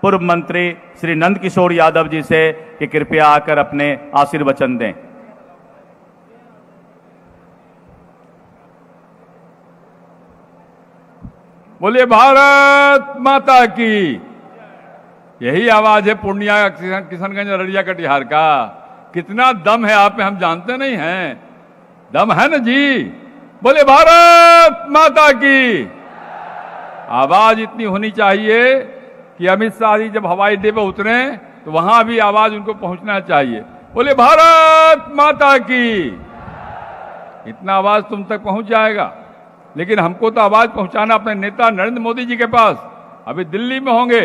पूर्व मंत्री श्री नंदकिशोर यादव जी से कि कृपया आकर अपने आशीर्वचन दें। बोलिए भारत माता की। यही आवाज है पूर्णिया किशनगंज अररिया कटिहार का। कितना दम है आप में हम जानते नहीं हैं। दम है ना जी। बोले भारत माता की। आवाज इतनी होनी चाहिए कि अमित शाह जी जब हवाई अड्डे पर उतरे तो वहां भी आवाज उनको पहुंचना चाहिए। बोले भारत माता की। इतना आवाज तुम तक पहुंच जाएगा। लेकिन हमको तो आवाज पहुंचाना अपने नेता नरेंद्र मोदी जी के पास। अभी दिल्ली में होंगे।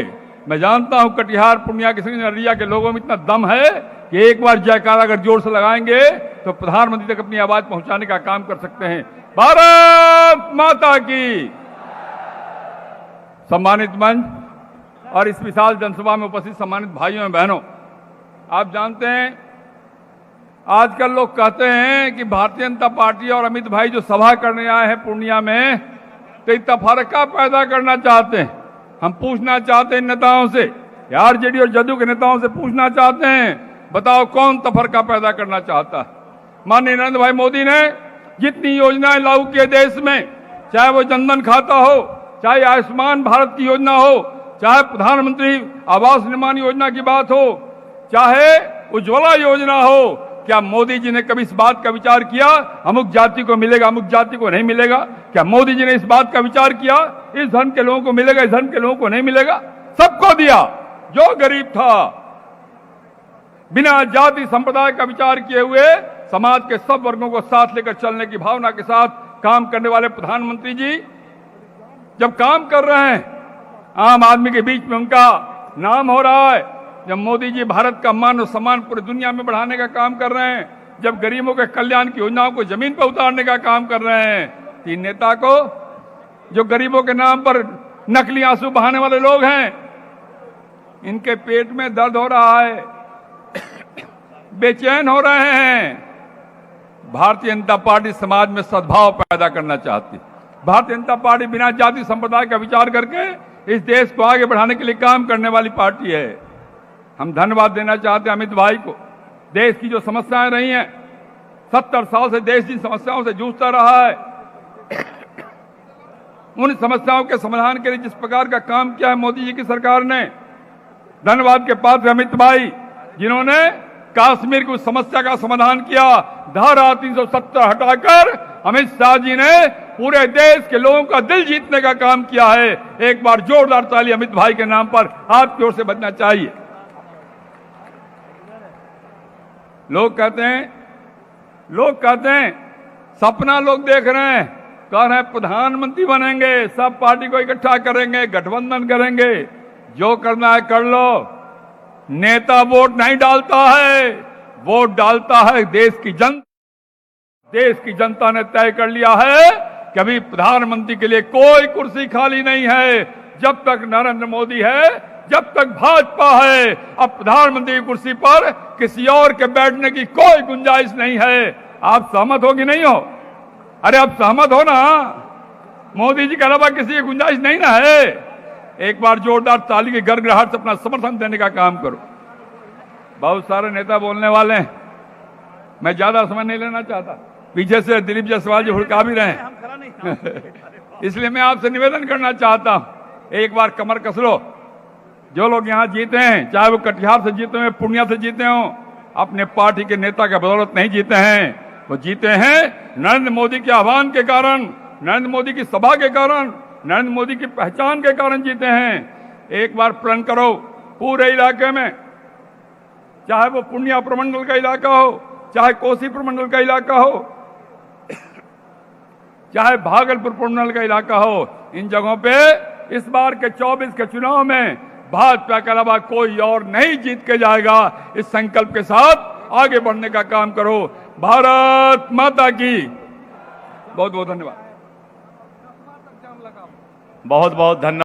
मैं जानता हूं कटिहार पूर्णिया किशनगंज अररिया के लोगों में इतना दम है कि एक बार जयकारा अगर जोर से लगाएंगे तो प्रधानमंत्री तक अपनी आवाज पहुंचाने का काम कर सकते हैं। भारत माता की। सम्मानित मंच और इस विशाल जनसभा में उपस्थित सम्मानित भाइयों और बहनों, आप जानते हैं आजकल लोग कहते हैं कि भारतीय जनता पार्टी और अमित भाई जो सभा करने आए हैं पूर्णिया में तो तफरका पैदा करना चाहते हैं। हम पूछना चाहते हैं नेताओं से, आरजेडी और जदयू के नेताओं से पूछना चाहते हैं, बताओ कौन तफरका पैदा करना चाहता है। माननीय नरेंद्र भाई मोदी ने जितनी योजनाएं लागू किए देश में, चाहे वो जनधन खाता हो, चाहे आयुष्मान भारत की योजना हो, चाहे प्रधानमंत्री आवास निर्माण योजना की बात हो, चाहे उज्ज्वला योजना हो, क्या मोदी जी ने कभी इस बात का विचार किया अमुक जाति को मिलेगा अमुक जाति को नहीं मिलेगा? क्या मोदी जी ने इस बात का विचार किया इस धर्म के लोगों को मिलेगा इस धर्म के लोगों को नहीं मिलेगा? सबको दिया। जो गरीब था, बिना जाति संप्रदाय का विचार किए हुए समाज के सब वर्गों को साथ लेकर चलने की भावना के साथ काम करने वाले प्रधानमंत्री जी जब काम कर रहे हैं, आम आदमी के बीच में उनका नाम हो रहा है, जब मोदी जी भारत का मान और सम्मान पूरी दुनिया में बढ़ाने का काम कर रहे हैं, जब गरीबों के कल्याण की योजनाओं को जमीन पर उतारने का काम कर रहे हैं, तीन नेता को जो गरीबों के नाम पर नकली आंसू बहाने वाले लोग हैं, इनके पेट में दर्द हो रहा है, बेचैन हो रहे हैं। भारतीय जनता पार्टी समाज में सद्भाव पैदा करना चाहती है। भारतीय जनता पार्टी बिना जाति संप्रदाय का विचार करके इस देश को आगे बढ़ाने के लिए काम करने वाली पार्टी है। हम धन्यवाद देना चाहते हैं अमित भाई को। देश की जो समस्याएं रही हैं, 70 साल से देश जिन समस्याओं से जूझता रहा है, उन समस्याओं के समाधान के लिए जिस प्रकार का काम किया है मोदी जी की सरकार ने, धन्यवाद के पात्र अमित भाई जिन्होंने कश्मीर की उस समस्या का समाधान किया। धारा 370 हटाकर अमित शाह जी ने पूरे देश के लोगों का दिल जीतने का काम किया है। एक बार जोरदार ताली अमित भाई के नाम पर आपकी ओर से बजना चाहिए। लोग कहते हैं सपना लोग देख रहे हैं, कह रहे हैं प्रधानमंत्री बनेंगे, सब पार्टी को इकट्ठा करेंगे, गठबंधन करेंगे, जो करना है कर लो। नेता वोट नहीं डालता है, वोट डालता है देश की जनता। देश की जनता ने तय कर लिया है कि अभी प्रधानमंत्री के लिए कोई कुर्सी खाली नहीं है। जब तक नरेंद्र मोदी है, जब तक भाजपा है, अब प्रधानमंत्री की कुर्सी पर किसी और के बैठने की कोई गुंजाइश नहीं है। आप सहमत हो कि नहीं हो? अरे आप सहमत हो ना? मोदी जी के अलावा किसी की गुंजाइश नहीं ना है। एक बार जोरदार ताली की गड़गड़ाहट से अपना समर्थन देने का काम करो। बहुत सारे नेता बोलने वाले हैं, मैं ज्यादा समय नहीं लेना चाहता। पीछे से दिलीप जायसवाल जी हुड़का भी रहे हैं इसलिए मैं आपसे निवेदन करना चाहता हूं, एक बार कमर कस लो। जो लोग यहां जीते हैं, चाहे वो कटिहार से जीते हो, पूर्णिया से जीते हो, अपने पार्टी के नेता के बदौलत नहीं जीते हैं। वो जीते हैं नरेंद्र मोदी के आह्वान के कारण, नरेंद्र मोदी की सभा के कारण, नरेंद्र मोदी की पहचान के कारण जीते हैं। एक बार प्रण करो पूरे इलाके में, चाहे वो पूर्णिया प्रमंडल का इलाका हो, चाहे कोसी प्रमंडल का इलाका हो, चाहे भागलपुर प्रमंडल का इलाका हो, इन जगहों पे इस बार के 24 के चुनाव में भाजपा के अलावा कोई और नहीं जीत के जाएगा। इस संकल्प के साथ आगे बढ़ने का काम करो। भारत माता की। बहुत बहुत धन्यवाद। बहुत बहुत धन्यवाद।